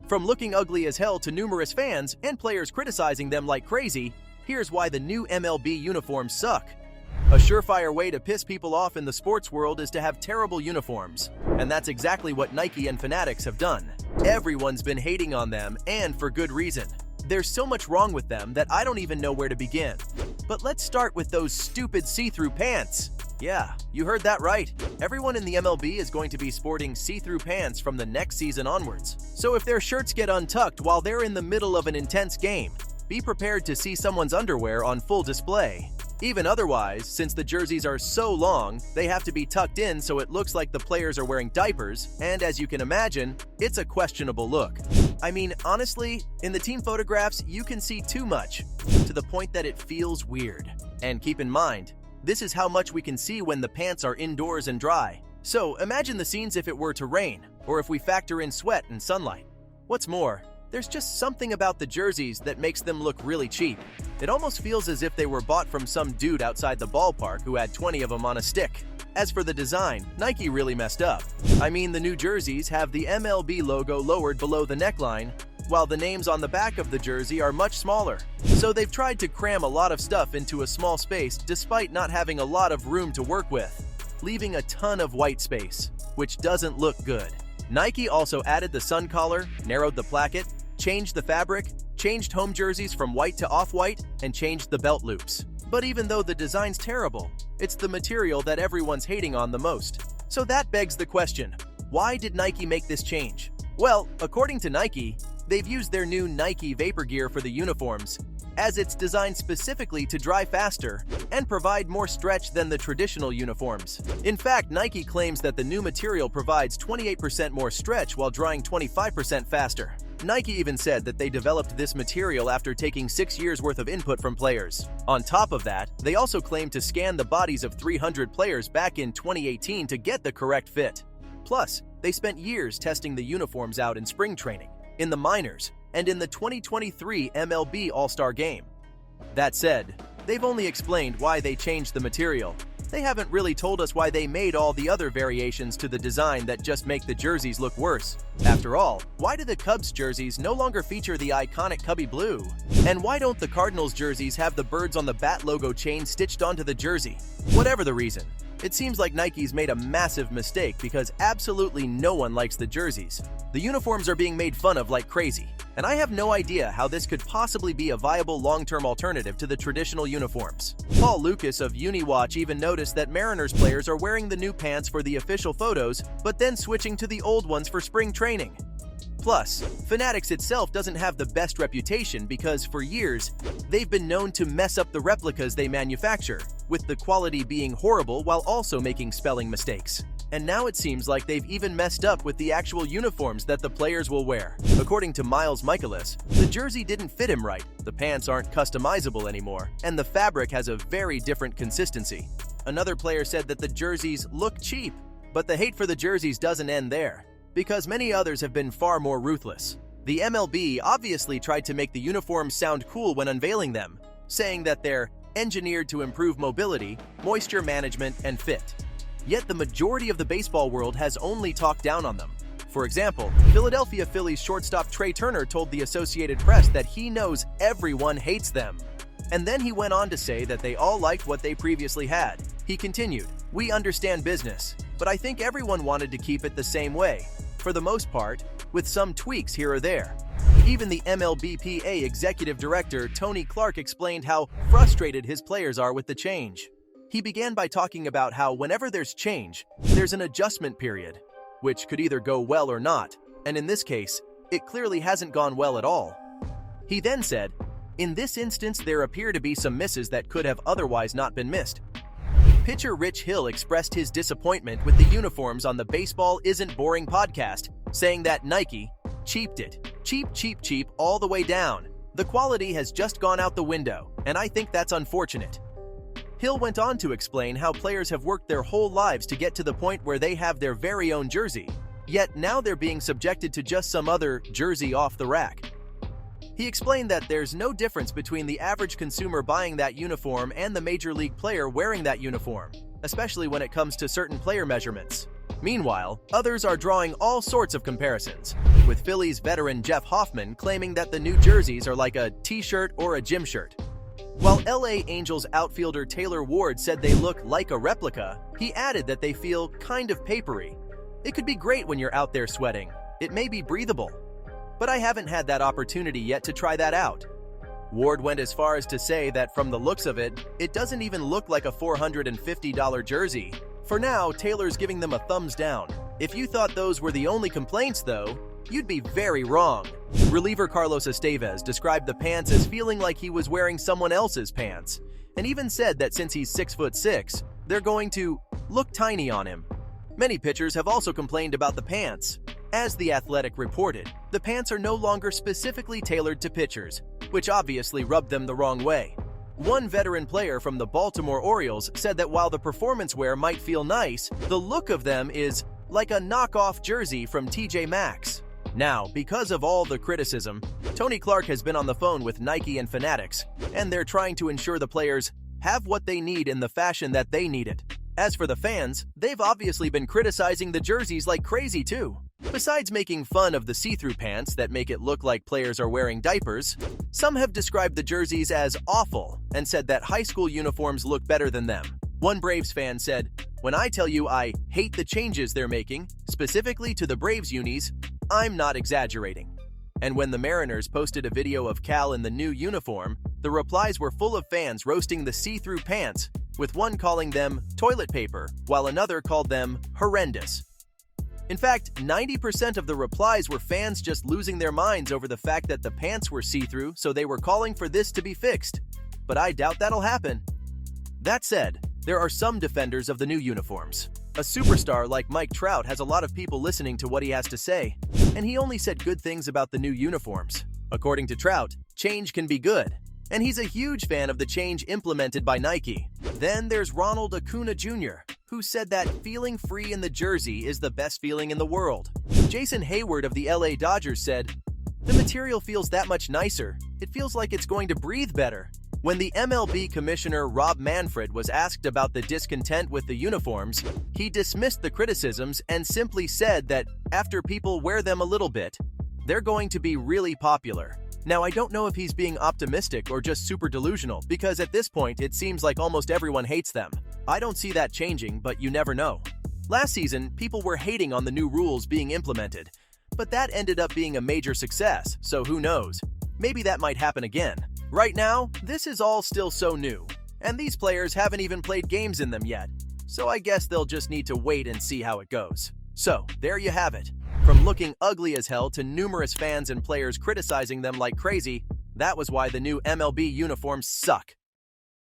From looking ugly as hell to numerous fans and players criticizing them like crazy, here's why the new MLB uniforms suck. A surefire way to piss people off in the sports world is to have terrible uniforms. And that's exactly what Nike and Fanatics have done. Everyone's been hating on them, and for good reason. There's so much wrong with them that I don't even know where to begin. But let's start with those stupid see-through pants. Yeah, you heard that right. Everyone in the MLB is going to be sporting see-through pants from the next season onwards. So if their shirts get untucked while they're in the middle of an intense game, be prepared to see someone's underwear on full display. Even otherwise, since the jerseys are so long, they have to be tucked in so it looks like the players are wearing diapers, and as you can imagine, it's a questionable look. I mean, honestly, in the team photographs, you can see too much, to the point that it feels weird. And keep in mind, this is how much we can see when the pants are indoors and dry. So imagine the scenes if it were to rain, or if we factor in sweat and sunlight. What's more, there's just something about the jerseys that makes them look really cheap. It almost feels as if they were bought from some dude outside the ballpark who had 20 of them on a stick. As for the design, Nike really messed up. I mean, the new jerseys have the MLB logo lowered below the neckline, while the names on the back of the jersey are much smaller. So they've tried to cram a lot of stuff into a small space despite not having a lot of room to work with, leaving a ton of white space, which doesn't look good. Nike also added the sun collar, narrowed the placket, changed the fabric, changed home jerseys from white to off-white, and changed the belt loops. But even though the design's terrible, it's the material that everyone's hating on the most. So that begs the question, why did Nike make this change? Well, according to Nike, they've used their new Nike Vapor Gear for the uniforms, as it's designed specifically to dry faster and provide more stretch than the traditional uniforms. In fact, Nike claims that the new material provides 28% more stretch while drying 25% faster. Nike even said that they developed this material after taking 6 years worth of input from players. On top of that, they also claimed to scan the bodies of 300 players back in 2018 to get the correct fit. Plus, they spent years testing the uniforms out in spring training, in the minors, and in the 2023 MLB All-Star Game. That said, they've only explained why they changed the material. They haven't really told us why they made all the other variations to the design that just make the jerseys look worse. After all, why do the Cubs jerseys no longer feature the iconic Cubby blue? And why don't the Cardinals jerseys have the birds on the bat logo chain stitched onto the jersey? Whatever the reason, it seems like Nike's made a massive mistake because absolutely no one likes the jerseys. The uniforms are being made fun of like crazy, and I have no idea how this could possibly be a viable long-term alternative to the traditional uniforms. Paul Lucas of UniWatch even noticed that Mariners players are wearing the new pants for the official photos, but then switching to the old ones for spring training. Plus, Fanatics itself doesn't have the best reputation because for years, they've been known to mess up the replicas they manufacture, with the quality being horrible while also making spelling mistakes. And now it seems like they've even messed up with the actual uniforms that the players will wear. According to Miles Michaelis, the jersey didn't fit him right, the pants aren't customizable anymore, and the fabric has a very different consistency. Another player said that the jerseys look cheap, but the hate for the jerseys doesn't end there, because many others have been far more ruthless. The MLB obviously tried to make the uniforms sound cool when unveiling them, saying that they're engineered to improve mobility, moisture management, and fit. Yet the majority of the baseball world has only talked down on them. For example, Philadelphia Phillies shortstop Trey Turner told the Associated Press that he knows everyone hates them. And then he went on to say that they all liked what they previously had. He continued, "We understand business, but I think everyone wanted to keep it the same way, for the most part, with some tweaks here or there." Even the MLBPA executive director Tony Clark explained how frustrated his players are with the change. He began by talking about how whenever there's change, there's an adjustment period, which could either go well or not, and in this case, it clearly hasn't gone well at all. He then said, "In this instance, there appear to be some misses that could have otherwise not been missed." Pitcher Rich Hill expressed his disappointment with the uniforms on the Baseball Isn't Boring podcast, saying that Nike cheaped it. Cheap all the way down. The quality has just gone out the window, and I think that's unfortunate. Hill went on to explain how players have worked their whole lives to get to the point where they have their very own jersey, yet now they're being subjected to just some other jersey off the rack. He explained that there's no difference between the average consumer buying that uniform and the major league player wearing that uniform, especially when it comes to certain player measurements. Meanwhile, others are drawing all sorts of comparisons, with Phillies veteran Jeff Hoffman claiming that the new jerseys are like a t-shirt or a gym shirt. While LA Angels outfielder Taylor Ward said they look like a replica, he added that they feel kind of papery. It could be great when you're out there sweating. It may be breathable. But I haven't had that opportunity yet to try that out. Ward went as far as to say that from the looks of it, it doesn't even look like a $450 jersey. For now, Taylor's giving them a thumbs down. If you thought those were the only complaints, though, you'd be very wrong. Reliever Carlos Estevez described the pants as feeling like he was wearing someone else's pants, and even said that since he's 6'6", they're going to look tiny on him. Many pitchers have also complained about the pants. As The Athletic reported, the pants are no longer specifically tailored to pitchers, which obviously rubbed them the wrong way. One veteran player from the Baltimore Orioles said that while the performance wear might feel nice, the look of them is like a knockoff jersey from TJ Maxx. Now, because of all the criticism, Tony Clark has been on the phone with Nike and Fanatics, and they're trying to ensure the players have what they need in the fashion that they need it. As for the fans, they've obviously been criticizing the jerseys like crazy too. Besides making fun of the see-through pants that make it look like players are wearing diapers, some have described the jerseys as awful and said that high school uniforms look better than them. One Braves fan said, "When I tell you I hate the changes they're making, specifically to the Braves unis, I'm not exaggerating." And when the Mariners posted a video of Cal in the new uniform, the replies were full of fans roasting the see-through pants, with one calling them toilet paper, while another called them horrendous. In fact, 90% of the replies were fans just losing their minds over the fact that the pants were see-through, so they were calling for this to be fixed. But I doubt that'll happen. That said, there are some defenders of the new uniforms. A superstar like Mike Trout has a lot of people listening to what he has to say, and he only said good things about the new uniforms. According to Trout, change can be good, and he's a huge fan of the change implemented by Nike. Then there's Ronald Acuna Jr., who said that feeling free in the jersey is the best feeling in the world. Jason Hayward of the LA Dodgers said, "The material feels that much nicer. It feels like it's going to breathe better." When the MLB Commissioner Rob Manfred was asked about the discontent with the uniforms, he dismissed the criticisms and simply said that after people wear them a little bit, they're going to be really popular. Now, I don't know if he's being optimistic or just super delusional, because at this point it seems like almost everyone hates them. I don't see that changing, but you never know. Last season, people were hating on the new rules being implemented, but that ended up being a major success, so who knows? Maybe that might happen again. Right now, this is all still so new, and these players haven't even played games in them yet, so I guess they'll just need to wait and see how it goes. So, there you have it. From looking ugly as hell to numerous fans and players criticizing them like crazy, that was why the new MLB uniforms suck.